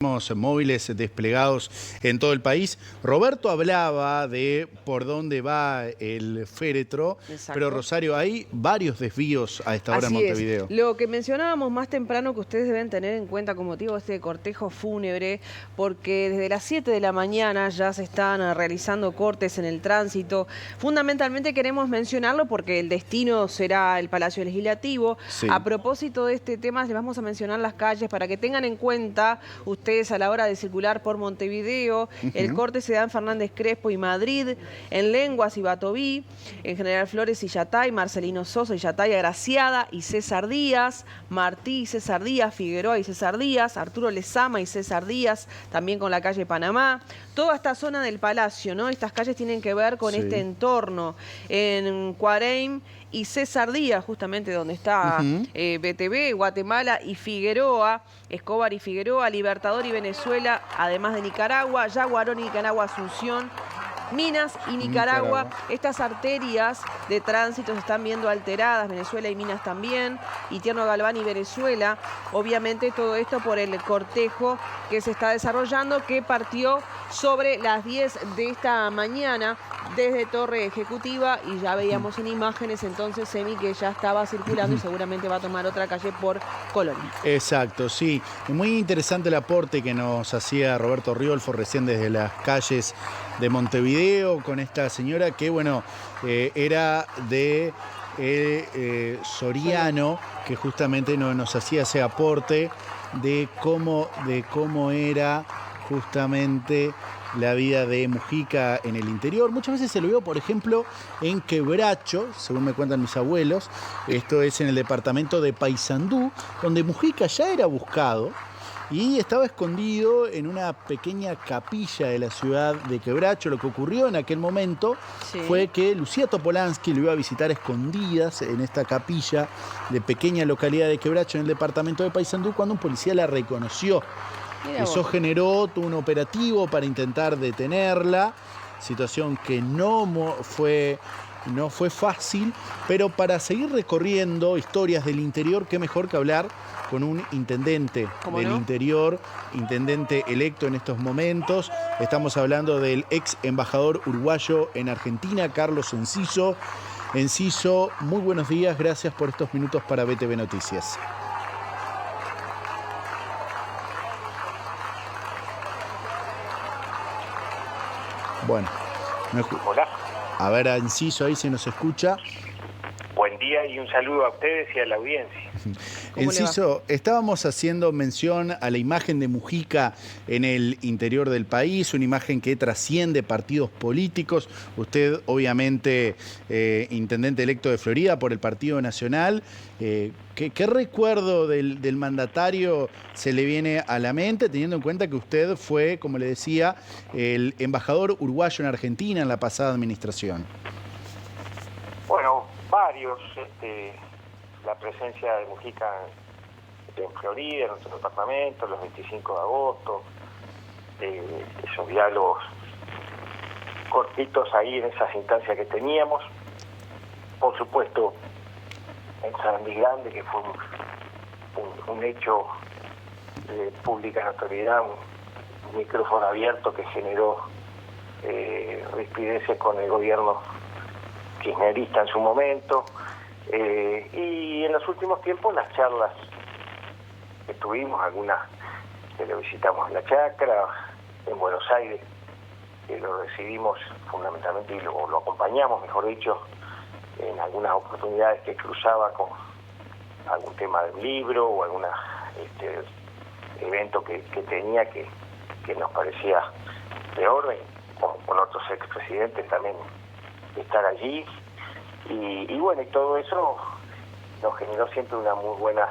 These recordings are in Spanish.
Móviles desplegados en todo el país. Roberto hablaba de por dónde va el féretro, pero Rosario, hay varios desvíos a esta hora en Montevideo. Es. Lo que mencionábamos más temprano que ustedes deben tener en cuenta con motivo de este cortejo fúnebre, porque desde las 7 de la mañana ya se están realizando cortes en el tránsito. Fundamentalmente queremos mencionarlo porque el destino será el Palacio Legislativo. Sí. A propósito de este tema, les vamos a mencionar las calles para que tengan en cuenta ustedes a la hora de circular por Montevideo. El corte se da en Fernández Crespo y Madrid, en Lenguas y Batoví, en General Flores y Yatay, Marcelino Sosa y Yatay, Agraciada y César Díaz, Martí y César Díaz, Figueroa y César Díaz, Arturo Lezama y César Díaz, también con la calle Panamá. Toda esta zona del Palacio, ¿no? Estas calles tienen que ver con este entorno. En Cuareim y César Díaz, justamente donde está BTV, Guatemala y Figueroa, Escobar y Figueroa, Libertador y Venezuela, además de Nicaragua, Yaguarón y Nicaragua, Asunción, Minas y Nicaragua. Estas arterias de tránsito se están viendo alteradas, Venezuela y Minas también, y Tierno Galván y Venezuela. Obviamente todo esto por el cortejo que se está desarrollando, que partió sobre las 10 de esta mañana desde Torre Ejecutiva, y ya veíamos en imágenes entonces Semi que ya estaba circulando y seguramente va a tomar otra calle por Colonia. Exacto, sí. Muy interesante el aporte que nos hacía Roberto Riolfo recién desde las calles de Montevideo con esta señora que, bueno, era de Soriano, que justamente nos hacía ese aporte de cómo era justamente la vida de Mujica en el interior. Muchas veces se lo vio, por ejemplo, en Quebracho, según me cuentan mis abuelos. Esto es en el departamento de Paysandú, donde Mujica ya era buscado y estaba escondido en una pequeña capilla de la ciudad de Quebracho. Lo que ocurrió en aquel momento fue que Lucía Topolansky lo iba a visitar escondidas en esta capilla de pequeña localidad de Quebracho, en el departamento de Paysandú, cuando un policía la reconoció. Eso generó todo un operativo para intentar detenerla, situación que no fue fácil, pero para seguir recorriendo historias del interior, qué mejor que hablar con un intendente del interior, intendente electo en estos momentos. Estamos hablando del ex embajador uruguayo en Argentina, Carlos Enciso. Enciso, muy buenos días, gracias por estos minutos para BTV Noticias. Bueno, hola. A ver, a Enciso ahí se nos escucha. Buen día y un saludo a ustedes y a la audiencia. Enciso, estábamos haciendo mención a la imagen de Mujica en el interior del país, una imagen que trasciende partidos políticos. Usted, obviamente, intendente electo de Florida por el Partido Nacional. ¿Qué recuerdo del mandatario se le viene a la mente, teniendo en cuenta que usted fue, como le decía, el embajador uruguayo en Argentina en la pasada administración? Bueno, varios. La presencia de Mujica en Florida, en nuestro departamento, los 25 de agosto, esos diálogos cortitos ahí en esas instancias que teníamos. Por supuesto, en San Luis Grande, que fue un hecho de pública notoriedad, un micrófono abierto que generó rispideces con el gobierno kirchnerista en su momento. Y en los últimos tiempos las charlas que tuvimos, algunas que lo visitamos en la Chacra, en Buenos Aires, que lo recibimos fundamentalmente y lo acompañamos, mejor dicho, en algunas oportunidades que cruzaba con algún tema del libro o algún evento que tenía que nos parecía de orden, con otros expresidentes también estar allí. Y bueno, y todo eso nos generó siempre una muy buena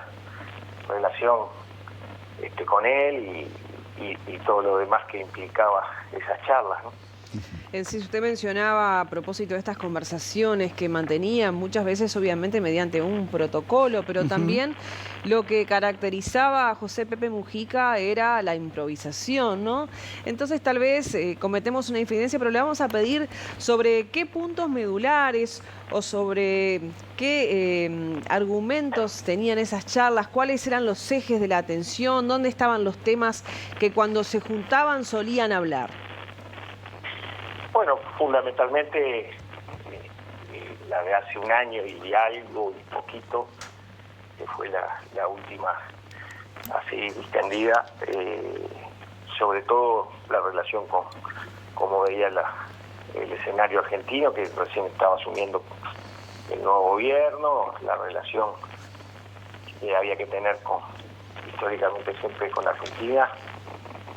relación con él y todo lo demás que implicaba esas charlas, ¿no? Si usted mencionaba a propósito de estas conversaciones que mantenían muchas veces obviamente mediante un protocolo, pero también lo que caracterizaba a José Pepe Mujica era la improvisación, ¿no? Entonces tal vez cometemos una infidencia, pero le vamos a pedir sobre qué puntos medulares o sobre qué argumentos tenían esas charlas, cuáles eran los ejes de la atención, dónde estaban los temas que cuando se juntaban solían hablar. Bueno, fundamentalmente la de hace un año y algo y poquito, que fue la última así distendida, sobre todo la relación con cómo veía el escenario argentino, que recién estaba asumiendo el nuevo gobierno, la relación que había que tener históricamente siempre con Argentina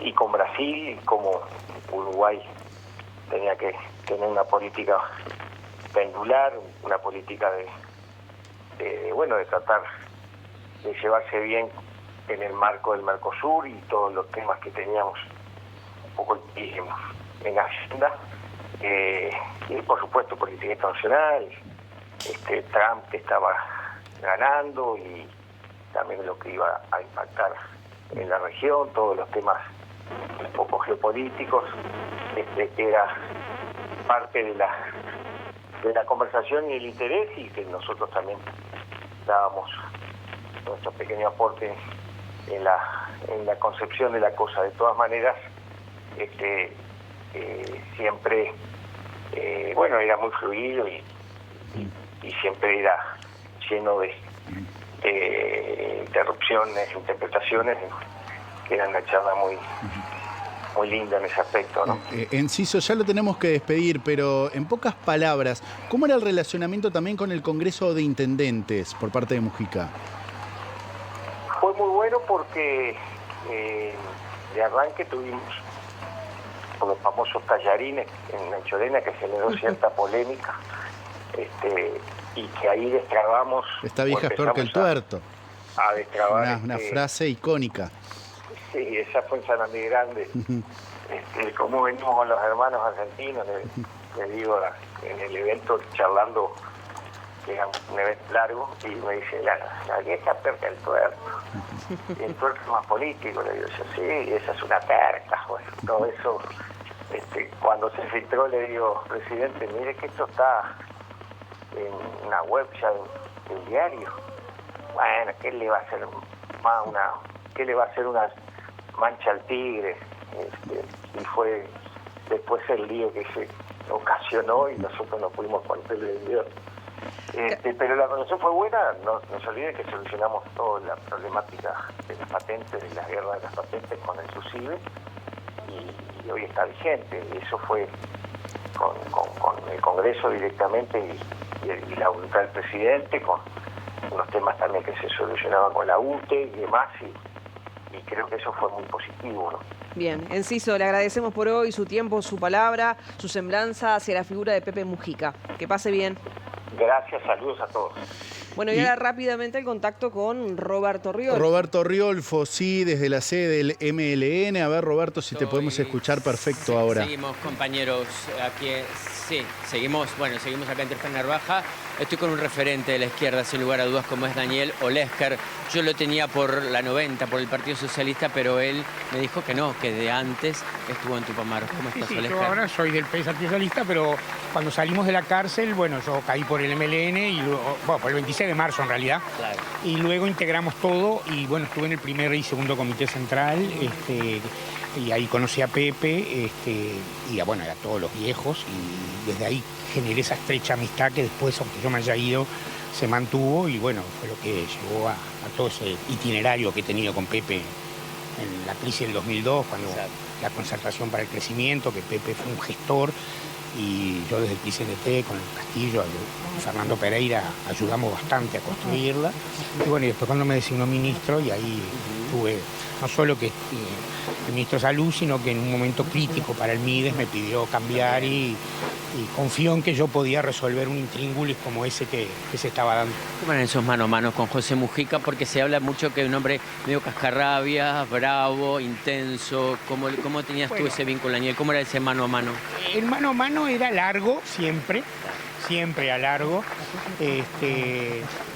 y con Brasil, y como Uruguay tenía que tener una política pendular, una política de tratar de llevarse bien en el marco del Mercosur y todos los temas que teníamos un poco en agenda, y por supuesto política internacional, Trump que estaba ganando y también lo que iba a impactar en la región, todos los temas un poco geopolíticos, que era parte de la conversación y el interés, y que nosotros también dábamos nuestro pequeño aporte en la concepción de la cosa. De todas maneras, siempre era muy fluido y siempre era lleno de interrupciones, interpretaciones, que era una charla muy linda en ese aspecto, ¿no? Enciso, ya lo tenemos que despedir, pero en pocas palabras, ¿cómo era el relacionamiento también con el Congreso de Intendentes por parte de Mujica? Fue muy bueno porque de arranque tuvimos los famosos tallarines en Anchorena, que generó cierta polémica, y que ahí destrabamos... Esta vieja es peor que el tuerto. A destrabar... Una frase icónica. Sí, esa fue en San Andrés Grande. Como venimos con los hermanos argentinos, le digo, en el evento charlando, que era un evento largo, y me dice, la vieja peor que el tuerto. Y el tuerto es más político, le digo yo, sí, esa es una terca, bueno, todo eso. Cuando se filtró le digo, presidente, mire que esto está en una web ya del diario. Bueno, ¿qué le va a hacer una mancha al tigre? Y fue después el lío que se ocasionó y nosotros no pudimos poner el video. Pero la relación fue buena, no se olvide que solucionamos toda la problemática de las patentes, de la guerra de las patentes con el SUSIBE, y hoy está vigente. Y eso fue con el Congreso directamente y la voluntad del presidente, con unos temas también que se solucionaban con la UTE y demás, y creo que eso fue muy positivo, ¿no? Bien, Enciso, le agradecemos por hoy su tiempo, su palabra, su semblanza hacia la figura de Pepe Mujica. Que pase bien. Gracias, saludos a todos. Bueno, y ahora rápidamente el contacto con Roberto Riolfo. Roberto Riolfo, sí, desde la sede del MLN. A ver, Roberto, si te podemos escuchar perfecto ahora. Seguimos, compañeros, aquí. Sí, seguimos acá en Tercer Narvaja. Estoy con un referente de la izquierda, sin lugar a dudas, como es Daniel Olesker. Yo lo tenía por la 90, por el Partido Socialista, pero él me dijo que no, que de antes estuvo en Tupamaros. ¿Cómo estás, Olesker? Yo ahora soy del Partido Socialista, pero cuando salimos de la cárcel, yo caí por el MLN, y luego, por el 26 de marzo en realidad. Claro. Y luego integramos todo, y estuve en el primer y segundo comité central, y ahí conocí a Pepe, y a todos los viejos, y desde ahí generé esa estrecha amistad que después, aunque yo me haya ido, se mantuvo, y fue lo que llevó a todo ese itinerario que he tenido con Pepe en la crisis del 2002, cuando la concertación para el crecimiento, que Pepe fue un gestor, y yo desde el PCNT con el Castillo, Fernando Pereira, ayudamos bastante a construirla. Y después cuando me designó ministro, y ahí tuve no solo que el ministro de Salud, sino que en un momento crítico para el Mides me pidió cambiar y confió en que yo podía resolver un intríngulis como ese que se estaba dando. ¿Cómo eran esos mano a mano con José Mujica? Porque se habla mucho que es un hombre medio cascarrabias, bravo, intenso. ¿Cómo tenías tú ese vínculo, Daniel? ¿Cómo era ese mano a mano? El mano a mano era largo, siempre a largo,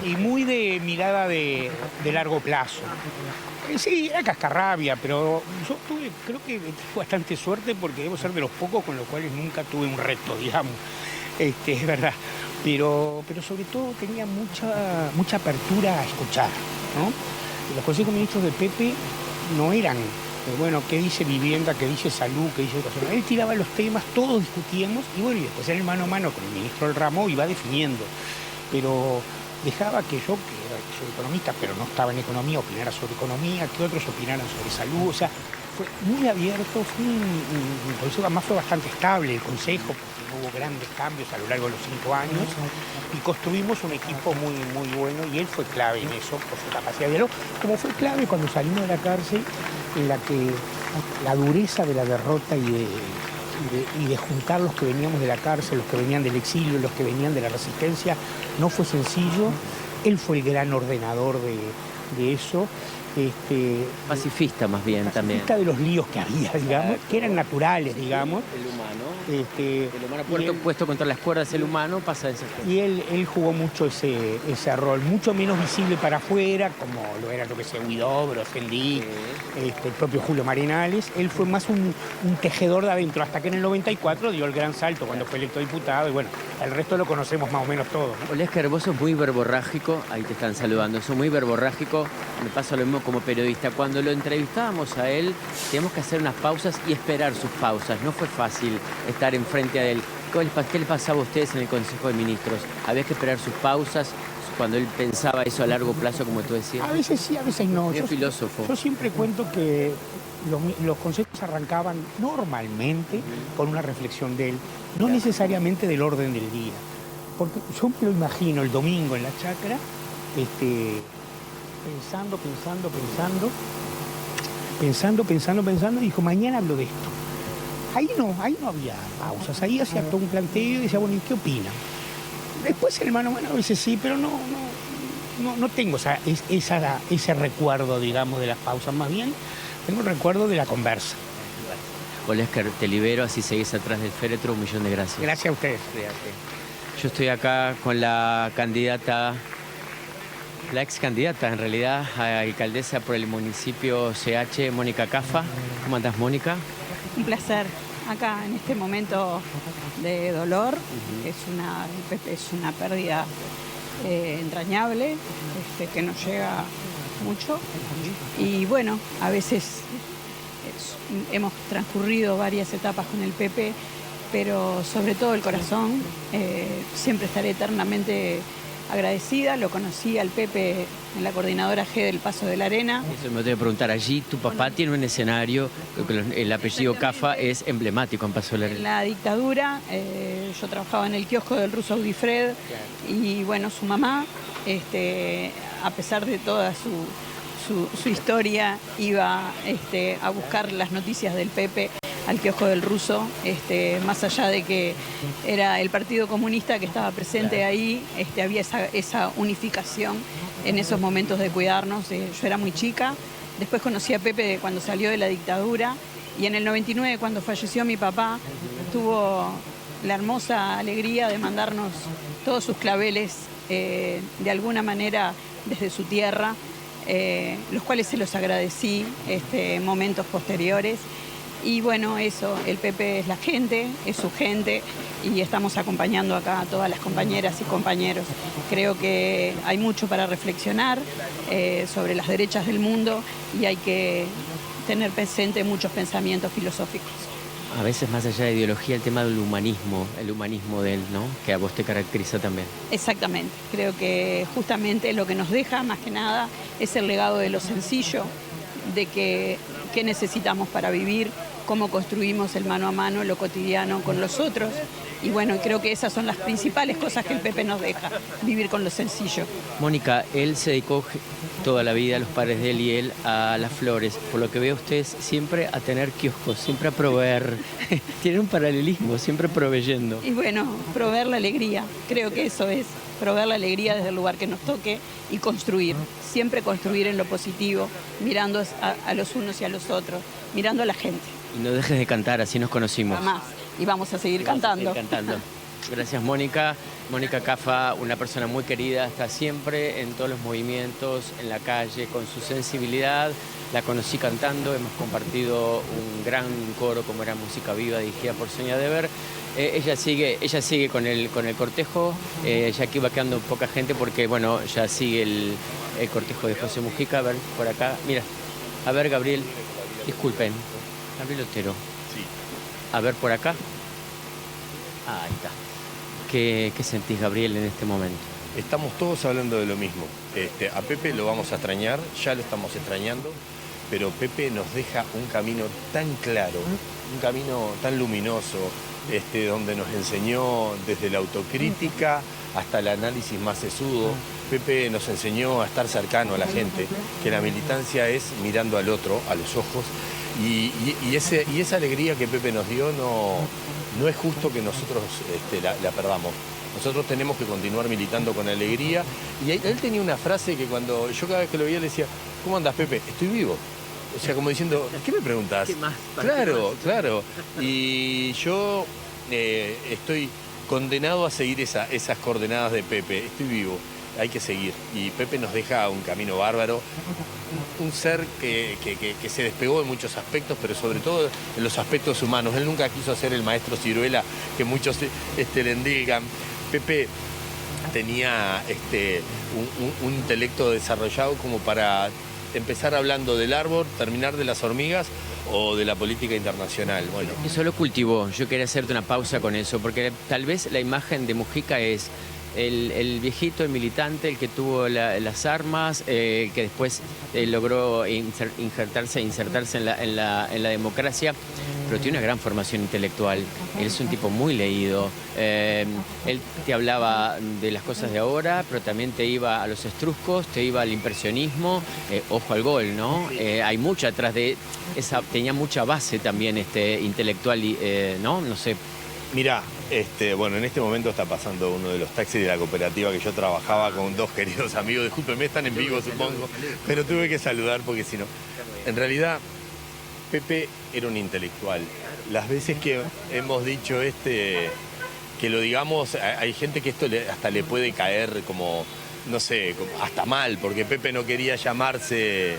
y muy de mirada de largo plazo. Sí, era cascarrabia, pero yo creo que tuve bastante suerte porque debo ser de los pocos con los cuales nunca tuve un reto, digamos. Es verdad. Pero sobre todo tenía mucha apertura a escuchar, ¿no? Los consejos ministros de Pepe no eran, bueno, qué dice vivienda, qué dice salud, qué dice educación. Él tiraba los temas, todos discutíamos, y bueno, y después en el mano a mano con el ministro del ramo iba definiendo. Pero dejaba que yo, que soy economista, pero no estaba en economía, opinara sobre economía, que otros opinaran sobre salud. O sea, fue muy abierto, fue un consejo, además fue bastante estable el consejo, porque no hubo grandes cambios a lo largo de los 5 años, y construimos un equipo muy bueno, y él fue clave en eso, por su capacidad de diálogo, como fue clave cuando salimos de la cárcel, en la que la dureza de la derrota y de juntar los que veníamos de la cárcel, los que venían del exilio, los que venían de la resistencia, no fue sencillo. Él fue el gran ordenador de eso. Pacifista más bien también. Pacifista de los líos que había, digamos, que eran naturales, digamos. El humano. Puesto contra las cuerdas el humano pasa esa cosa. Y él jugó mucho ese rol, mucho menos visible para afuera, como lo era, lo que sea, Huidobro, Fendí, el propio Julio Marenales. Él fue más un tejedor de adentro, hasta que en el 94 dio el gran salto cuando fue electo diputado, y bueno, el resto lo conocemos más o menos todos, ¿no? Olesker, vos sos muy verborrágico, ahí te están saludando, sos muy verborrágico, me pasa lo mismo como periodista. Cuando lo entrevistábamos a él, teníamos que hacer unas pausas y esperar sus pausas. No fue fácil estar enfrente a él. ¿Qué le pasaba a ustedes en el Consejo de Ministros? ¿Había que esperar sus pausas cuando él pensaba eso a largo plazo, como tú decías? A veces sí, a veces no. Yo filósofo. Yo siempre cuento que los consejos arrancaban normalmente con una reflexión de él, no necesariamente del orden del día. Porque yo me lo imagino el domingo en la chacra, pensando, y dijo, mañana hablo de esto. Ahí no había pausas, ahí hacía todo un planteo y decía, bueno, ¿y qué opinan? Después el mano a mano dice sí, pero no tengo ese recuerdo, digamos, de las pausas, más bien tengo el recuerdo de la conversa. Olesker, te libero, así seguís atrás del féretro, 1.000.000 de gracias. Gracias a ustedes. Yo estoy acá con la candidata, la ex candidata en realidad, a alcaldesa por el municipio CH, Mónica Cafa. ¿Cómo andás, Mónica? Un placer. Acá en este momento de dolor, es una pérdida entrañable, que nos llega mucho. Y bueno, a veces hemos transcurrido varias etapas con el Pepe, pero sobre todo el corazón. Siempre estaré eternamente agradecida. Lo conocí al Pepe en la coordinadora G del Paso de la Arena. Eso me voy a preguntar. Allí tu papá tiene un escenario, el apellido Cafa es emblemático en Paso de la Arena. En la dictadura, yo trabajaba en el kiosco del ruso Audifred, y bueno, su mamá, a pesar de toda su historia, iba a buscar las noticias del Pepe al kiosco del ruso, más allá de que era el Partido Comunista que estaba presente ahí, había esa unificación en esos momentos de cuidarnos. Yo era muy chica, después conocí a Pepe cuando salió de la dictadura, y en el 99, cuando falleció mi papá, tuvo la hermosa alegría de mandarnos todos sus claveles, de alguna manera desde su tierra, los cuales se los agradecí momentos posteriores. Y bueno, eso, el Pepe es la gente, es su gente, y estamos acompañando acá a todas las compañeras y compañeros. Creo que hay mucho para reflexionar sobre las derechas del mundo, y hay que tener presente muchos pensamientos filosóficos. A veces, más allá de ideología, el tema del humanismo, el humanismo de él, ¿no? Que a vos te caracteriza también. Exactamente. Creo que justamente lo que nos deja, más que nada, es el legado de lo sencillo, de que qué necesitamos para vivir, cómo construimos el mano a mano, lo cotidiano con los otros. Y bueno, creo que esas son las principales cosas que el Pepe nos deja, vivir con lo sencillo. Mónica, él se dedicó toda la vida, los padres de él y él, a las flores. Por lo que veo ustedes siempre a tener kioscos, siempre a proveer. Tienen un paralelismo, siempre proveyendo. Y bueno, proveer la alegría, creo que eso es, proveer la alegría desde el lugar que nos toque y construir, siempre construir en lo positivo, mirando a los unos y a los otros, mirando a la gente. Y no dejes de cantar, así nos conocimos. Jamás. Y vamos a seguir cantando. Gracias, Mónica. Mónica Caffa, una persona muy querida, está siempre en todos los movimientos, en la calle, con su sensibilidad. La conocí cantando, hemos compartido un gran coro como era Música Viva, dirigida por Sonia Dever. Ella sigue con el cortejo, ya aquí va quedando poca gente porque, bueno, ya sigue el cortejo de José Mujica. A ver, por acá, mira, a ver, Gabriel, disculpen, Gabriel Otero. A ver, por acá. Ahí está. ¿Qué sentís, Gabriel, en este momento? Estamos todos hablando de lo mismo. A Pepe lo vamos a extrañar, ya lo estamos extrañando, pero Pepe nos deja un camino tan claro, un camino tan luminoso, donde nos enseñó desde la autocrítica hasta el análisis más sesudo. Pepe nos enseñó a estar cercano a la gente, que la militancia es mirando al otro, a los ojos, y esa alegría que Pepe nos dio no es justo que nosotros la perdamos. Nosotros tenemos que continuar militando con alegría. Y él tenía una frase que cuando yo cada vez que lo veía le decía, ¿cómo andas, Pepe? Estoy vivo. O sea, como diciendo, ¿qué me preguntás? ¿Qué más? Claro, ¿Qué más? claro. Y yo estoy condenado a seguir esas coordenadas de Pepe. Estoy vivo, hay que seguir. Y Pepe nos deja un camino bárbaro. Un ser que se despegó en muchos aspectos, pero sobre todo en los aspectos humanos. Él nunca quiso ser el maestro Ciruela que muchos le endilgan. Pepe tenía un intelecto desarrollado como para empezar hablando del árbol, terminar de las hormigas o de la política internacional. Bueno. Eso lo cultivó. Yo quería hacerte una pausa con eso, porque tal vez la imagen de Mujica es el viejito, el militante, el que tuvo las armas, que después logró insertarse en la democracia, pero tiene una gran formación intelectual. Él es un tipo muy leído. Él te hablaba de las cosas de ahora, pero también te iba a los etruscos, te iba al impresionismo, ojo al gol, ¿no? Hay mucho atrás de esa, tenía mucha base también intelectual, ¿no? No sé. Mirá, bueno, en este momento está pasando uno de los taxis de la cooperativa que yo trabajaba con dos queridos amigos. Discúlpenme, están en vivo, supongo, pero tuve que saludar porque si no... En realidad, Pepe era un intelectual. Las veces que hemos dicho que lo digamos, hay gente que esto hasta le puede caer como, no sé, hasta mal, porque Pepe no quería llamarse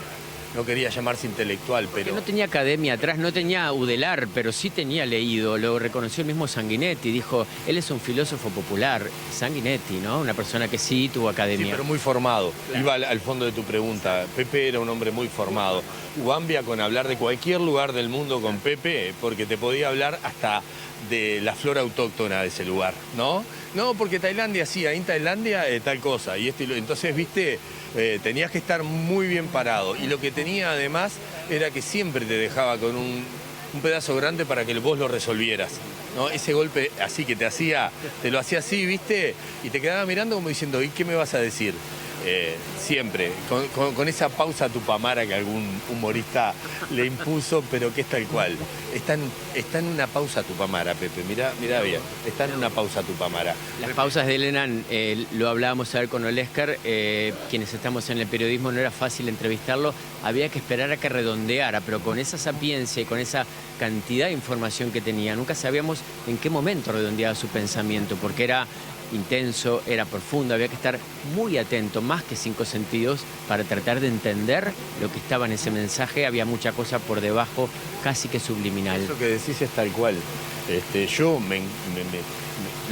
intelectual, pero... No tenía academia atrás, no tenía Udelar, pero sí tenía leído, lo reconoció el mismo Sanguinetti, dijo, él es un filósofo popular, Sanguinetti, ¿no? Una persona que sí tuvo academia. Sí, pero muy formado. Claro. Iba al fondo de tu pregunta. Pepe era un hombre muy formado. Ubambia con hablar de cualquier lugar del mundo con Pepe, porque te podía hablar hasta de la flora autóctona de ese lugar, ¿no? No, porque Tailandia sí, ahí en Tailandia tal cosa. Y entonces, viste, tenías que estar muy bien parado. Y lo que tenía además era que siempre te dejaba con un pedazo grande para que vos lo resolvieras, ¿no? Ese golpe así que te lo hacía así, viste, y te quedaba mirando como diciendo, ¿y qué me vas a decir? Siempre, con esa pausa tupamara que algún humorista le impuso, pero que es tal cual. Está en una pausa tupamara, Pepe, mirá bien, está en una pausa tupamara. Las pausas de Elena, lo hablábamos a ver con Olesker, quienes estamos en el periodismo no era fácil entrevistarlo, había que esperar a que redondeara, pero con esa sapiencia y con esa cantidad de información que tenía, nunca sabíamos en qué momento redondeaba su pensamiento, porque era intenso, era profundo, había que estar muy atento, más que 5 sentidos, para tratar de entender lo que estaba en ese mensaje. Había mucha cosa por debajo, casi que subliminal. Eso que decís es tal cual. Yo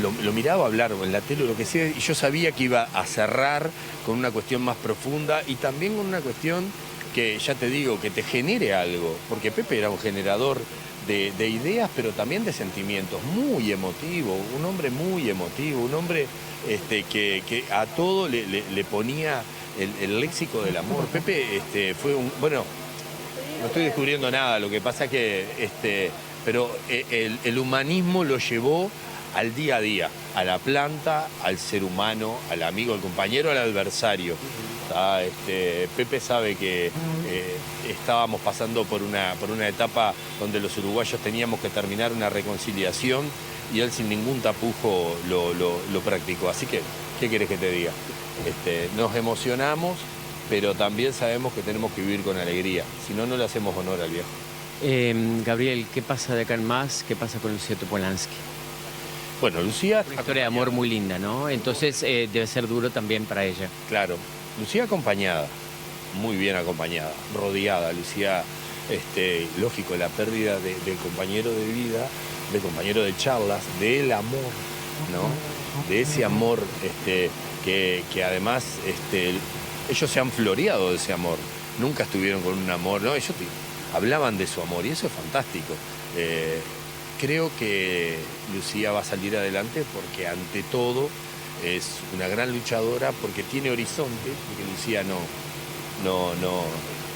lo miraba hablar en la tele, lo que sea, y yo sabía que iba a cerrar con una cuestión más profunda y también con una cuestión que, ya te digo, que te genere algo, porque Pepe era un generador de ideas, pero también de sentimientos, muy emotivo, un hombre muy emotivo, un hombre que a todo le ponía el léxico del amor. Pepe fue no estoy descubriendo nada, lo que pasa que, pero el humanismo lo llevó al día a día, a la planta, al ser humano, al amigo, al compañero, al adversario. Pepe sabe que estábamos pasando por una etapa donde los uruguayos teníamos que terminar una reconciliación y él sin ningún tapujo lo practicó. Así que, ¿qué querés que te diga? Nos emocionamos, pero también sabemos que tenemos que vivir con alegría, si no, no le hacemos honor al viejo. Gabriel, ¿qué pasa de acá en más? ¿Qué pasa con Lucía Topolansky? Bueno, Lucía... Una historia de amor muy linda, ¿no? Entonces debe ser duro también para ella. Claro, Lucía acompañada, muy bien acompañada, rodeada. Lucía, lógico, la pérdida del compañero de vida, del compañero de charlas, del amor, ¿no? De ese amor que además ellos se han floreado de ese amor. Nunca estuvieron con un amor, ¿no? Ellos hablaban de su amor y eso es fantástico. Creo que Lucía va a salir adelante porque ante todo es una gran luchadora, porque tiene horizonte, porque Lucía no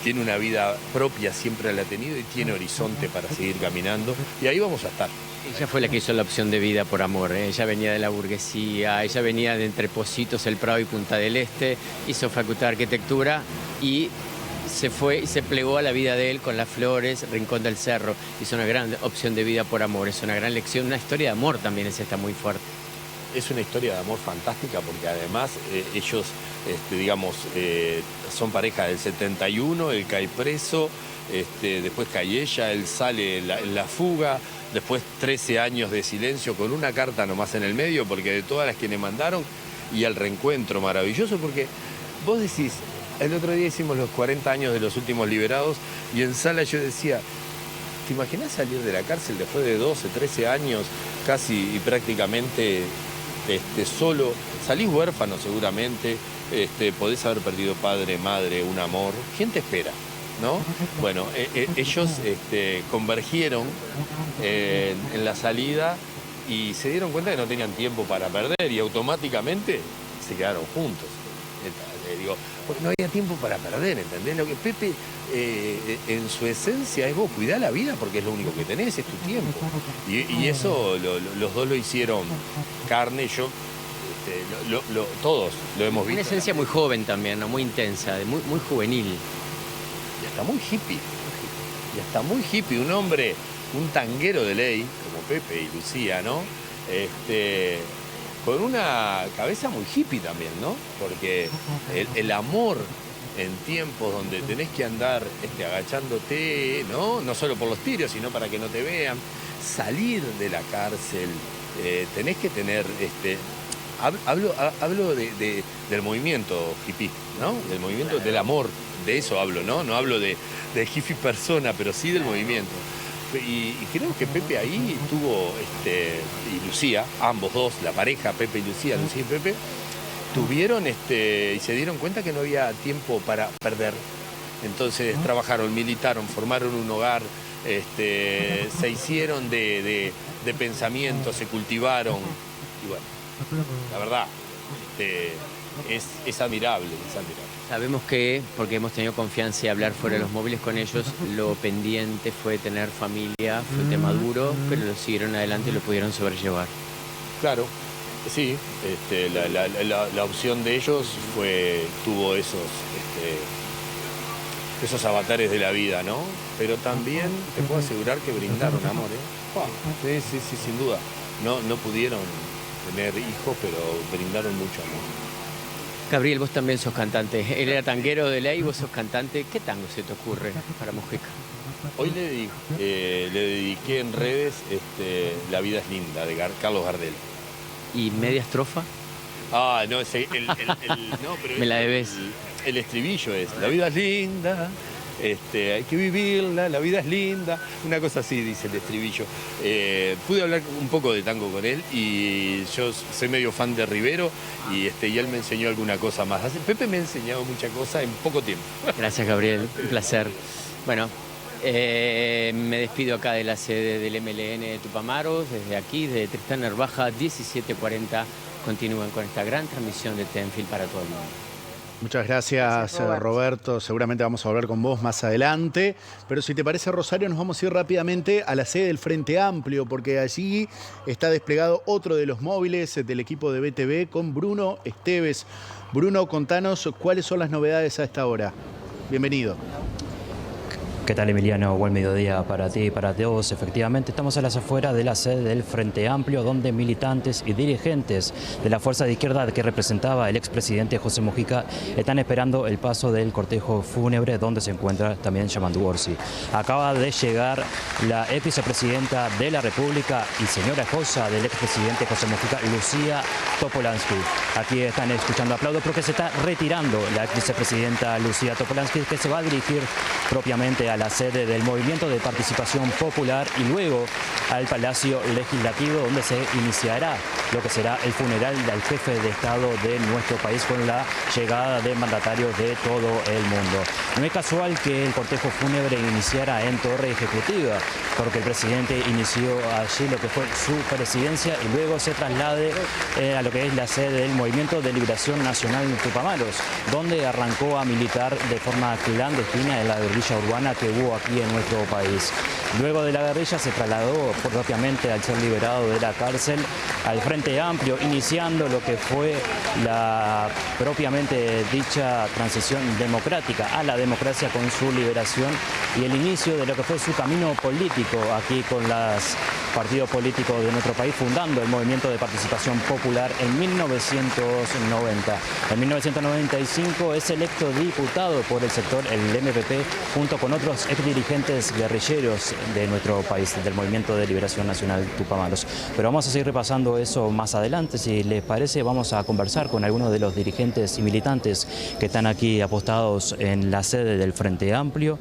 tiene una vida propia, siempre la ha tenido y tiene horizonte para seguir caminando y ahí vamos a estar. Ella fue la que hizo la opción de vida por amor, ¿eh? Ella venía de la burguesía, ella venía de entre Pocitos, El Prado y Punta del Este, hizo Facultad de Arquitectura y se fue y se plegó a la vida de él con Las Flores, Rincón del Cerro. Hizo una gran opción de vida por amor, es una gran lección, una historia de amor también es esta muy fuerte. Es una historia de amor fantástica porque además ellos, son pareja del 71, él cae preso, después cae ella, él sale en la fuga, después 13 años de silencio con una carta nomás en el medio porque de todas las que le mandaron y el reencuentro maravilloso porque vos decís, el otro día hicimos los 40 años de los últimos liberados y en sala yo decía, ¿te imaginás salir de la cárcel después de 12, 13 años casi y prácticamente solo? Salís huérfano seguramente, podés haber perdido padre, madre, un amor. ¿Quién te espera? ¿No? Bueno, ellos convergieron en la salida y se dieron cuenta que no tenían tiempo para perder y automáticamente se quedaron juntos. Digo, porque no había tiempo para perder, ¿entendés? Lo que Pepe en su esencia es vos, cuidá la vida porque es lo único que tenés, es tu tiempo. Y eso los dos lo hicieron carne, yo, todos lo hemos visto. Una esencia muy joven también, ¿no? Muy intensa, muy juvenil. Y hasta muy hippie. Y hasta muy hippie, un hombre, un tanguero de ley, como Pepe y Lucía, ¿no? Con una cabeza muy hippie también, ¿no? Porque el amor en tiempos donde tenés que andar agachándote, ¿no? No solo por los tiros, sino para que no te vean, salir de la cárcel, tenés que tener, hablo del movimiento hippie, ¿no? Del movimiento del amor, de eso hablo, ¿no? No hablo de hippie persona, pero sí del movimiento. Y creo que Pepe ahí tuvo, y Lucía, ambos dos, la pareja, Pepe y Lucía, Lucía y Pepe, tuvieron y se dieron cuenta que no había tiempo para perder. Entonces trabajaron, militaron, formaron un hogar, se hicieron de pensamiento, se cultivaron. Y bueno, la verdad, es admirable, es admirable. Sabemos que, porque hemos tenido confianza y hablar fuera de los móviles con ellos, lo pendiente fue tener familia, fue un tema duro, pero lo siguieron adelante y lo pudieron sobrellevar. Claro, sí, la opción de ellos tuvo esos avatares de la vida, ¿no? Pero también te puedo asegurar que brindaron amor, ¿eh? Sí, sin duda. No pudieron tener hijos, pero brindaron mucho amor. Gabriel, vos también sos cantante. Él era tanguero de ley, vos sos cantante. ¿Qué tango se te ocurre para Mujica? Hoy le dediqué en redes La vida es linda, de Carlos Gardel. ¿Y media estrofa? Ah, no, no, pero me la debes. El estribillo es, la vida es linda, hay que vivirla, la vida es linda, una cosa así dice el estribillo. Pude hablar un poco de tango con él y yo soy medio fan de Rivero y él me enseñó alguna cosa más. Pepe me ha enseñado muchas cosas en poco tiempo. Gracias, Gabriel, un placer. Bueno, me despido acá de la sede del MLN de Tupamaros, desde aquí, de Tristán Narvaja, 17:40. Continúen con esta gran transmisión de Tenfield para todo el mundo. Muchas gracias, Roberto. Seguramente vamos a hablar con vos más adelante. Pero si te parece, Rosario, nos vamos a ir rápidamente a la sede del Frente Amplio, porque allí está desplegado otro de los móviles del equipo de BTV con Bruno Esteves. Bruno, contanos cuáles son las novedades a esta hora. Bienvenido. ¿Qué tal, Emiliano? Buen mediodía para ti y para todos. Efectivamente, estamos a las afueras de la sede del Frente Amplio, donde militantes y dirigentes de la fuerza de izquierda que representaba el expresidente José Mujica están esperando el paso del cortejo fúnebre, donde se encuentra también Yamandu Orsi. Acaba de llegar la ex vicepresidenta de la República y señora esposa del expresidente José Mujica, Lucía Topolansky. Aquí están escuchando aplausos porque se está retirando la ex vicepresidenta Lucía Topolansky, que se va a dirigir propiamente a la sede del Movimiento de Participación Popular y luego al Palacio Legislativo, donde se iniciará lo que será el funeral del jefe de Estado de nuestro país con la llegada de mandatarios de todo el mundo. No es casual que el cortejo fúnebre iniciara en Torre Ejecutiva, porque el presidente inició allí lo que fue su presidencia y luego se traslade a lo que es la sede del Movimiento de Liberación Nacional Tupamaros, donde arrancó a militar de forma clandestina en la guerrilla urbana que hubo aquí en nuestro país. Luego de la guerrilla se trasladó propiamente, al ser liberado de la cárcel, al Frente Amplio, iniciando lo que fue la propiamente dicha transición democrática a la democracia con su liberación y el inicio de lo que fue su camino político aquí con los partidos políticos de nuestro país, fundando el Movimiento de Participación Popular en 1990. En 1995 es electo diputado por el sector, el MPP, junto con otros exdirigentes guerrilleros de nuestro país, del Movimiento de Liberación Nacional Tupamaros. Pero vamos a seguir repasando eso más adelante. Si les parece, vamos a conversar con algunos de los dirigentes y militantes que están aquí apostados en la sede del Frente Amplio.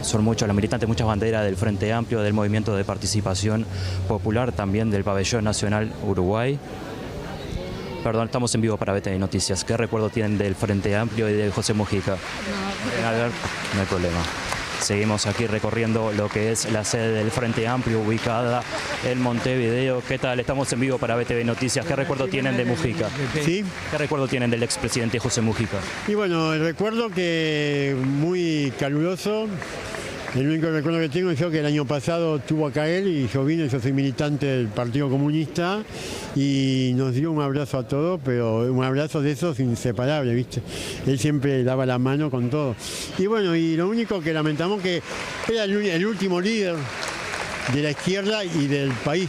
Son muchos los militantes, muchas banderas del Frente Amplio, del Movimiento de Participación Popular, también del Pabellón Nacional Uruguay. Perdón, estamos en vivo para BTV Noticias. ¿Qué recuerdo tienen del Frente Amplio y del José Mujica? No hay problema. Seguimos aquí recorriendo lo que es la sede del Frente Amplio, ubicada en Montevideo. ¿Qué tal? Estamos en vivo para BTV Noticias. ¿Qué recuerdo tienen de Mujica? ¿Sí? ¿Qué recuerdo tienen del expresidente José Mujica? Y bueno, el recuerdo que muy caluroso. El único recuerdo que tengo es que el año pasado estuvo acá él y yo vine, yo soy militante del Partido Comunista y nos dio un abrazo a todos, pero un abrazo de esos inseparables, ¿viste? Él siempre daba la mano con todo. Y bueno, y lo único que lamentamos que era el último líder de la izquierda y del país.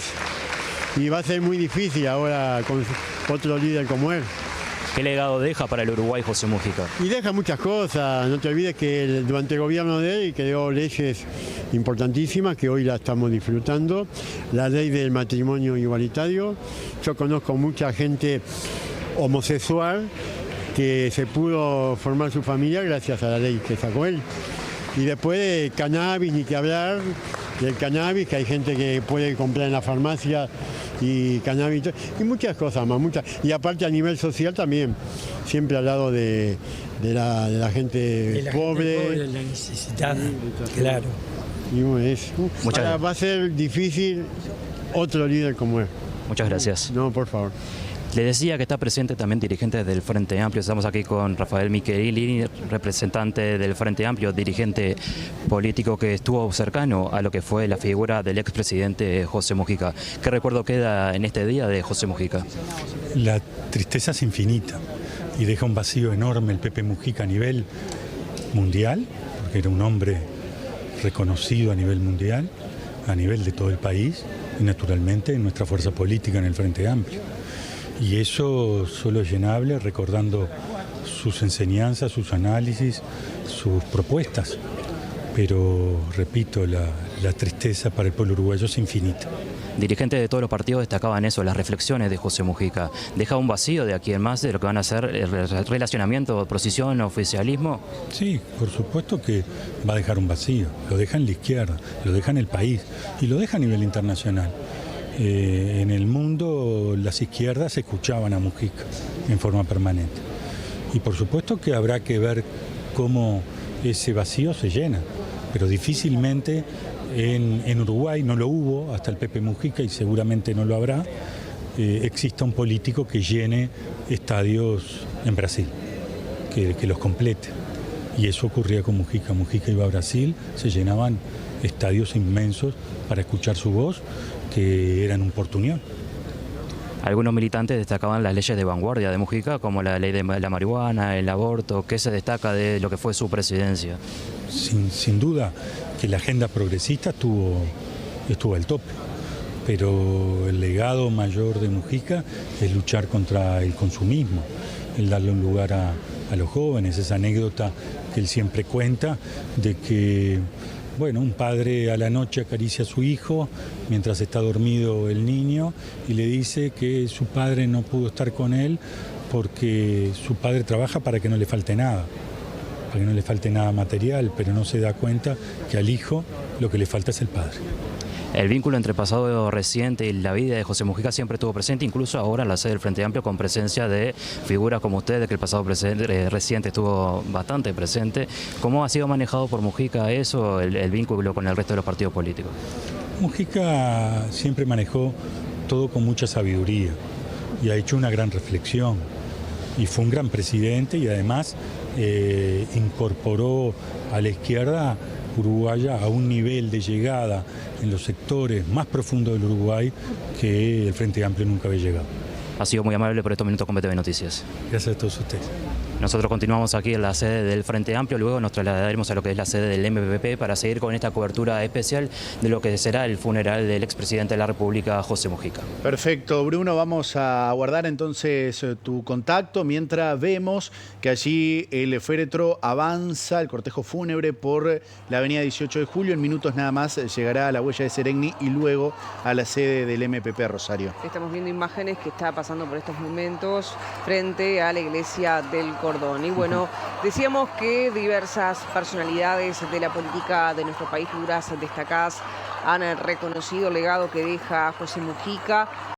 Y va a ser muy difícil ahora con otro líder como él. ¿Qué legado deja para el Uruguay José Mujica? Y deja muchas cosas, no te olvides que durante el gobierno de él creó leyes importantísimas que hoy las estamos disfrutando, la ley del matrimonio igualitario. Yo conozco mucha gente homosexual que se pudo formar su familia gracias a la ley que sacó él. Y después cannabis, ni que hablar del cannabis, que hay gente que puede comprar en la farmacia y cannabis y muchas cosas más, muchas. Y aparte a nivel social también, siempre al lado de la gente pobre, la necesitada, claro. Y bueno, va a ser difícil otro líder como él. Muchas gracias. No, por favor. Le decía que está presente también dirigente del Frente Amplio. Estamos aquí con Rafael Michelini, representante del Frente Amplio, dirigente político que estuvo cercano a lo que fue la figura del expresidente José Mujica. ¿Qué recuerdo queda en este día de José Mujica? La tristeza es infinita y deja un vacío enorme el Pepe Mujica a nivel mundial, porque era un hombre reconocido a nivel mundial, a nivel de todo el país y naturalmente en nuestra fuerza política en el Frente Amplio. Y eso solo es llenable recordando sus enseñanzas, sus análisis, sus propuestas. Pero, repito, la tristeza para el pueblo uruguayo es infinita. Dirigentes de todos los partidos destacaban eso, las reflexiones de José Mujica. ¿Deja un vacío de aquí en más de lo que van a ser el relacionamiento, oposición, oficialismo? Sí, por supuesto que va a dejar un vacío. Lo deja en la izquierda, lo deja en el país y lo deja a nivel internacional. En el mundo las izquierdas escuchaban a Mujica en forma permanente. Y por supuesto que habrá que ver cómo ese vacío se llena, pero difícilmente en Uruguay no lo hubo hasta el Pepe Mujica y seguramente no lo habrá. Exista un político que llene estadios en Brasil, que los complete. Y eso ocurría con Mujica. Mujica iba a Brasil, se llenaban estadios inmensos para escuchar su voz, que eran un portuñol. Algunos militantes destacaban las leyes de vanguardia de Mujica, como la ley de la marihuana, el aborto. ¿Qué se destaca de lo que fue su presidencia? Sin duda que la agenda progresista estuvo al tope, pero el legado mayor de Mujica es luchar contra el consumismo, el darle un lugar a los jóvenes, esa anécdota que él siempre cuenta de que, bueno, un padre a la noche acaricia a su hijo mientras está dormido el niño y le dice que su padre no pudo estar con él porque su padre trabaja para que no le falte nada material, pero no se da cuenta que al hijo lo que le falta es el padre. El vínculo entre pasado reciente y la vida de José Mujica siempre estuvo presente, incluso ahora en la sede del Frente Amplio, con presencia de figuras como ustedes, que el pasado reciente estuvo bastante presente. ¿Cómo ha sido manejado por Mujica eso, el vínculo con el resto de los partidos políticos? Mujica siempre manejó todo con mucha sabiduría y ha hecho una gran reflexión. Y fue un gran presidente y además incorporó a la izquierda uruguaya a un nivel de llegada en los sectores más profundos del Uruguay que el Frente Amplio nunca había llegado. Ha sido muy amable por estos minutos con BTV Noticias. Gracias a todos ustedes. Nosotros continuamos aquí en la sede del Frente Amplio, luego nos trasladaremos a lo que es la sede del MPP para seguir con esta cobertura especial de lo que será el funeral del expresidente de la República, José Mujica. Perfecto, Bruno, vamos a guardar entonces tu contacto mientras vemos que allí el féretro avanza, el cortejo fúnebre por la avenida 18 de julio. En minutos nada más llegará a la huella de Serengni y luego a la sede del MPP Rosario. Estamos viendo imágenes que está pasando por estos momentos frente a la iglesia del Cordón. Y bueno, decíamos que diversas personalidades de la política de nuestro país, figuras destacadas, han reconocido el legado que deja José Mujica.